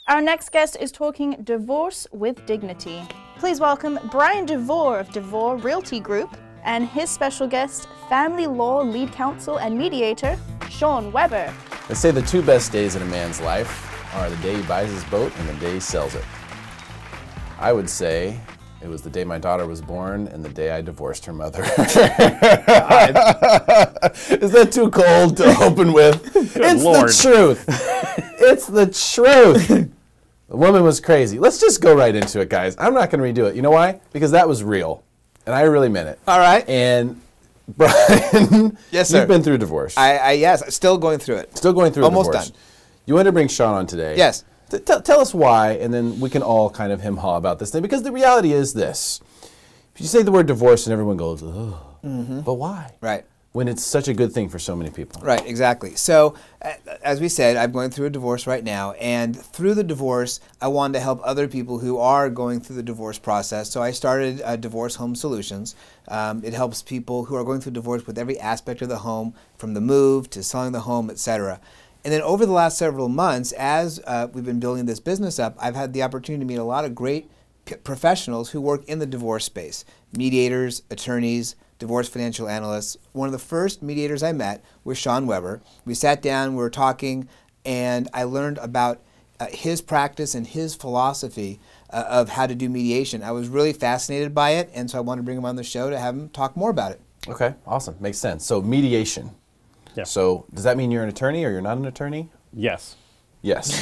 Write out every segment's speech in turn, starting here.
Our next guest is talking divorce with dignity. Please welcome Brian DeVore of DeVore Realty Group and his special guest, family law lead counsel and mediator, Sean Weber. They say the two best days in a man's life are the day he buys his boat and the day he sells it. I would say it was the day my daughter was born and the day I divorced her mother. Is that too cold to open with? It's Lord. The truth. It's the truth. The woman was crazy. Let's just go right into it, guys. I'm not going to redo it. You know why? Because that was real. And I really meant it. All right. And Brian, yes, sir. You've been through divorce. Yes, still going through it. Still going through Almost divorce. done. You wanted to bring Sean on today. Yes. Tell us why, and then we can all kind of hem-haw about this thing. Because the reality is this. If you say the word divorce and everyone goes, oh, but why? Right. When it's such a good thing for so many people. Right, exactly. So, as we said, I'm going through a divorce right now, and through the divorce, I wanted to help other people who are going through the divorce process. So I started Divorce Home Solutions. It helps people who are going through divorce with every aspect of the home, from the move to selling the home, etc. And then over the last several months, as we've been building this business up, I've had the opportunity to meet a lot of great professionals who work in the divorce space, mediators, attorneys, divorce financial analysts. One of the first mediators I met was Sean Weber. We sat down, we were talking, and I learned about his practice and his philosophy of how to do mediation. I was really fascinated by it, and so I wanted to bring him on the show to have him talk more about it. Okay, awesome. Makes sense. So mediation. Yeah. So does that mean you're an attorney or you're not an attorney? Yes. Yes.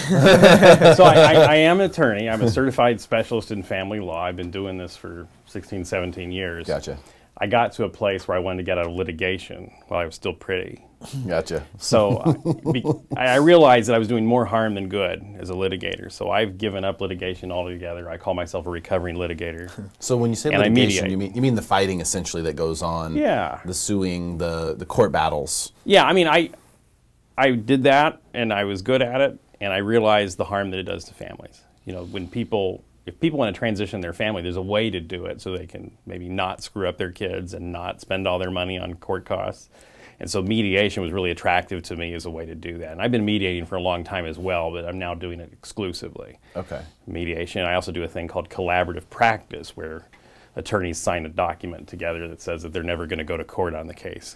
So I am an attorney. I'm a certified specialist in family law. I've been doing this for 16, 17 years. Gotcha. I got to a place where I wanted to get out of litigation while I was still pretty. Gotcha. So I realized that I was doing more harm than good as a litigator. So I've given up litigation altogether. I call myself a recovering litigator. So when you say And litigation, you mean the fighting essentially that goes on? Yeah. The suing, the court battles. Yeah, I mean, I did that, and I was good at it, and I realized the harm that it does to families. You know, when if people want to transition their family, there's a way to do it so they can maybe not screw up their kids and not spend all their money on court costs. And so mediation was really attractive to me as a way to do that. And I've been mediating for a long time as well, but I'm now doing it exclusively. Okay. Mediation. I also do a thing called collaborative practice, where attorneys sign a document together that says that they're never going to go to court on the case.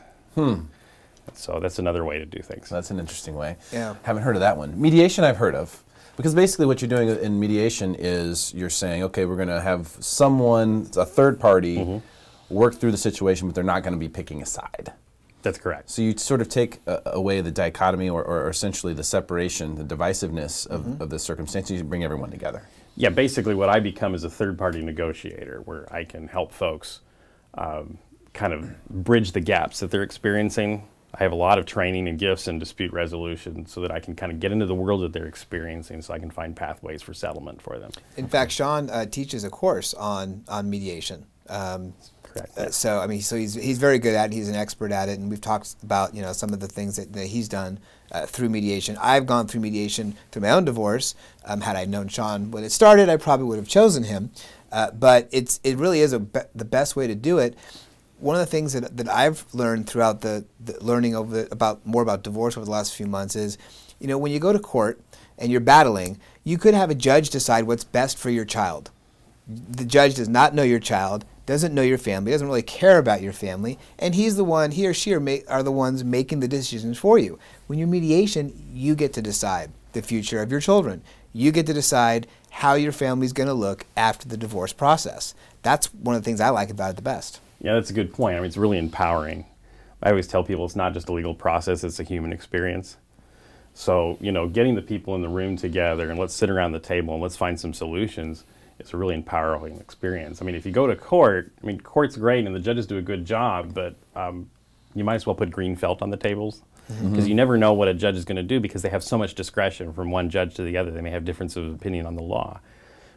So that's another way to do things. That's an interesting way. Yeah. Haven't heard of that one. Mediation I've heard of. Because basically what you're doing in mediation is you're saying, okay, we're going to have someone, a third party, work through the situation, but they're not going to be picking a side. That's correct. So you sort of take away the dichotomy or essentially the separation, the divisiveness of the circumstances. You bring everyone together. Yeah, basically what I become is a third-party negotiator, where I can help folks kind of bridge the gaps that they're experiencing. I have a lot of training and gifts in dispute resolution so that I can kind of get into the world that they're experiencing, so I can find pathways for settlement for them. In fact, Sean teaches a course on mediation. Correct. So I mean, he's very good at it. He's an expert at it, and we've talked about some of the things that he's done through mediation. I've gone through mediation through my own divorce. Had I known Sean when it started, I probably would have chosen him. But it really is the best way to do it. One of the things that I've learned throughout the learning more about divorce over the last few months is, when you go to court and you're battling, you could have a judge decide what's best for your child. The judge does not know your child, doesn't know your family, doesn't really care about your family, and he or she are the ones making the decisions for you. When you're mediation, you get to decide the future of your children. You get to decide how your family's going to look after the divorce process. That's one of the things I like about it the best. Yeah, that's a good point. I mean, it's really empowering. I always tell people it's not just a legal process, it's a human experience. So, getting the people in the room together and let's sit around the table and let's find some solutions, it's a really empowering experience. I mean, if you go to court, court's great and the judges do a good job, but you might as well put green felt on the tables, because you never know what a judge is going to do, because they have so much discretion from one judge to the other. They may have difference of opinion on the law.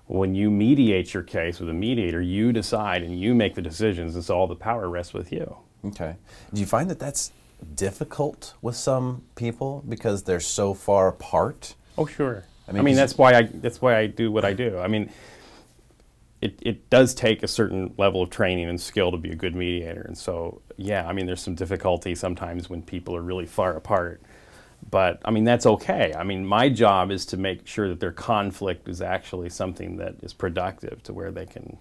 When you mediate your case with a mediator, you decide and you make the decisions, and so all the power rests with you. Okay. Do you find that that's difficult with some people because they're so far apart? Oh, sure. I mean, mean that's why I do what I do. I mean, it does take a certain level of training and skill to be a good mediator, and so yeah, I mean, there's some difficulty sometimes when people are really far apart. But I mean, that's okay. I mean, my job is to make sure that their conflict is actually something that is productive to where they can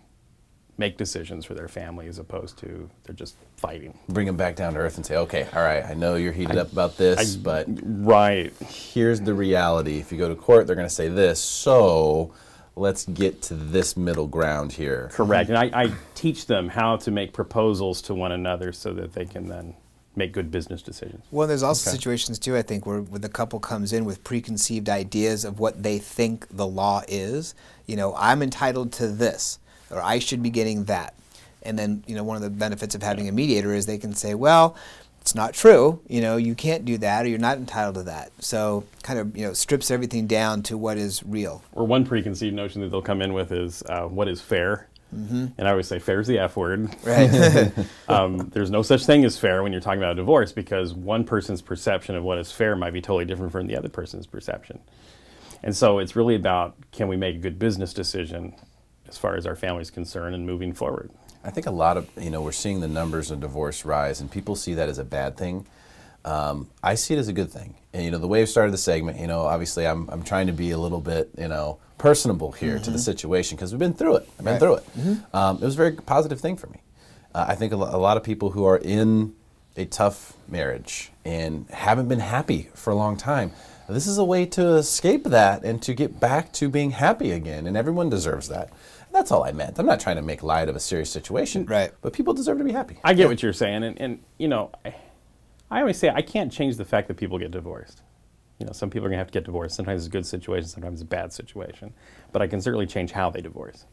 make decisions for their family as opposed to they're just fighting. Bring them back down to earth and say, okay, all right, I know you're heated up about this, but right, here's the reality. If you go to court, they're going to say this, so let's get to this middle ground here. Correct. And I teach them how to make proposals to one another so that they can then make good business decisions. Well, there's also situations too, I think, where the couple comes in with preconceived ideas of what they think the law is. You know, I'm entitled to this, or I should be getting that. And then, you know, one of the benefits of having a mediator is they can say, well, it's not true, you know, you can't do that, or you're not entitled to that. So kind of, you know, strips everything down to what is real. Or one preconceived notion that they'll come in with is what is fair. And I always say fair is the F word. Right. There's no such thing as fair when you're talking about a divorce, because one person's perception of what is fair might be totally different from the other person's perception. And so it's really about, can we make a good business decision as far as our family's concerned and moving forward. I think a lot of, you know, we're seeing the numbers of divorce rise, and people see that as a bad thing. I see it as a good thing. And, you know, the way we started the segment, you know, obviously I'm trying to be a little bit, you know, personable here to the situation, because we've been through it. I've been through it. It was a very positive thing for me. I think a lot of people who are in a tough marriage and haven't been happy for a long time, this is a way to escape that and to get back to being happy again, and everyone deserves that. That's all I meant. I'm not trying to make light of a serious situation, but people deserve to be happy. I get what you're saying, and you know, I always say I can't change the fact that people get divorced. You know, some people are going to have to get divorced. Sometimes it's a good situation, sometimes it's a bad situation. But I can certainly change how they divorce.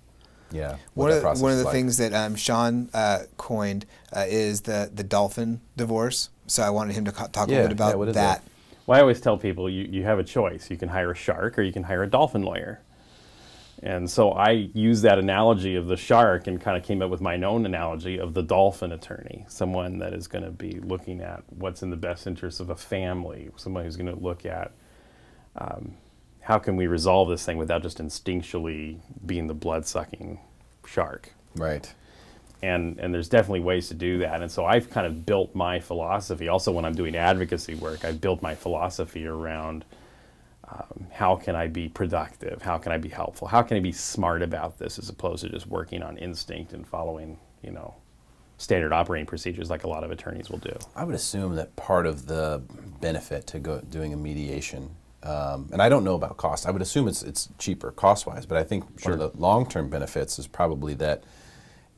Yeah. One of the things that Sean coined is the dolphin divorce. So I wanted him to talk a little bit about that. Well, I always tell people you have a choice. You can hire a shark or you can hire a dolphin lawyer. And so I use that analogy of the shark and kind of came up with my own analogy of the dolphin attorney, someone that is going to be looking at what's in the best interest of a family, someone who's going to look at how can we resolve this thing without just instinctually being the blood-sucking shark. Right. And there's definitely ways to do that. And so I've kind of built my philosophy. Also, when I'm doing advocacy work, I've built my philosophy around how can I be productive? How can I be helpful? How can I be smart about this as opposed to just working on instinct and following, you know, standard operating procedures like a lot of attorneys will do? I would assume that part of the benefit to doing a mediation, and I don't know about cost, I would assume it's cheaper cost-wise, but I think one of the long-term benefits is probably that,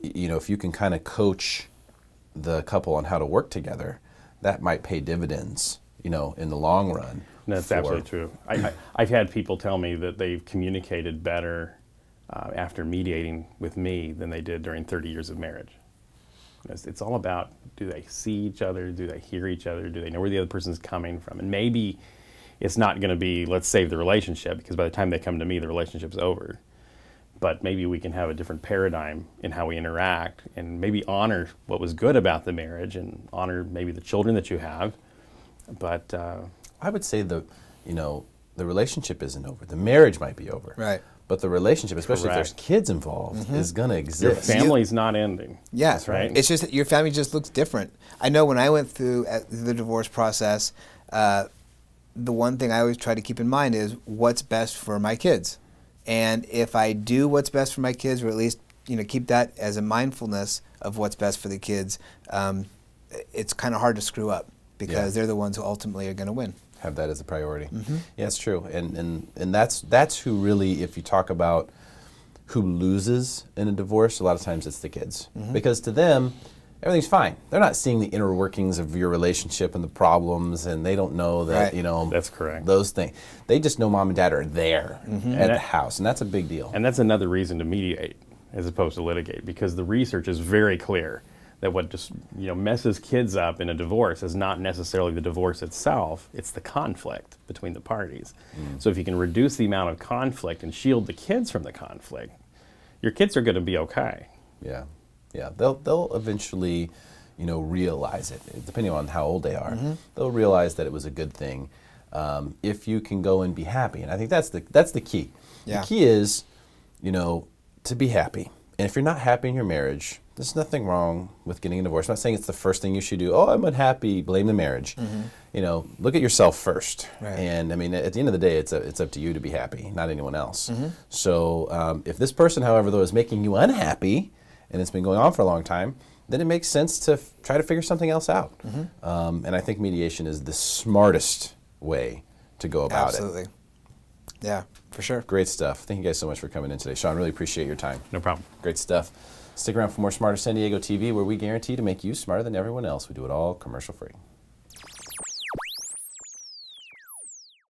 you know, if you can kind of coach the couple on how to work together, that might pay dividends, you know, in the long run. That's absolutely true. I've had people tell me that they've communicated better after mediating with me than they did during 30 years of marriage. It's all about, do they see each other? Do they hear each other? Do they know where the other person's coming from? And maybe it's not going to be, let's save the relationship, because by the time they come to me, the relationship's over. But maybe we can have a different paradigm in how we interact and maybe honor what was good about the marriage and honor maybe the children that you have. But I would say the relationship isn't over. The marriage might be over. Right. But the relationship, especially if there's kids involved, is going to exist. Your family's not ending. Yeah, that's right. It's just that your family just looks different. I know when I went through the divorce process, the one thing I always try to keep in mind is what's best for my kids. And if I do what's best for my kids, or at least, you know, keep that as a mindfulness of what's best for the kids, it's kind of hard to screw up, because they're the ones who ultimately are going to win. Have that as a priority. Yeah, it's true. And that's who really, if you talk about who loses in a divorce, a lot of times it's the kids. Because to them, everything's fine. They're not seeing the inner workings of your relationship and the problems, and they don't know that, you know, that's correct. Those things. They just know mom and dad are there at the house, and that's a big deal. And that's another reason to mediate as opposed to litigate, because the research is very clear that what just, you know, messes kids up in a divorce is not necessarily the divorce itself, it's the conflict between the parties. So if you can reduce the amount of conflict and shield the kids from the conflict, your kids are going to be okay. Yeah, yeah. They'll eventually, you know, realize it, depending on how old they are. They'll realize that it was a good thing if you can go and be happy. And I think that's the key. The key is, you know, to be happy. And if you're not happy in your marriage, there's nothing wrong with getting a divorce. I'm not saying it's the first thing you should do. Oh, I'm unhappy, blame the marriage. You know, look at yourself first. Right. And I mean, at the end of the day, it's up to you to be happy, not anyone else. So if this person, however, though, is making you unhappy, and it's been going on for a long time, then it makes sense to try to figure something else out. And I think mediation is the smartest way to go about it. Absolutely. Yeah, for sure. Great stuff. Thank you guys so much for coming in today. Sean, really appreciate your time. No problem. Great stuff. Stick around for more Smarter San Diego TV, where we guarantee to make you smarter than everyone else. We do it all commercial free.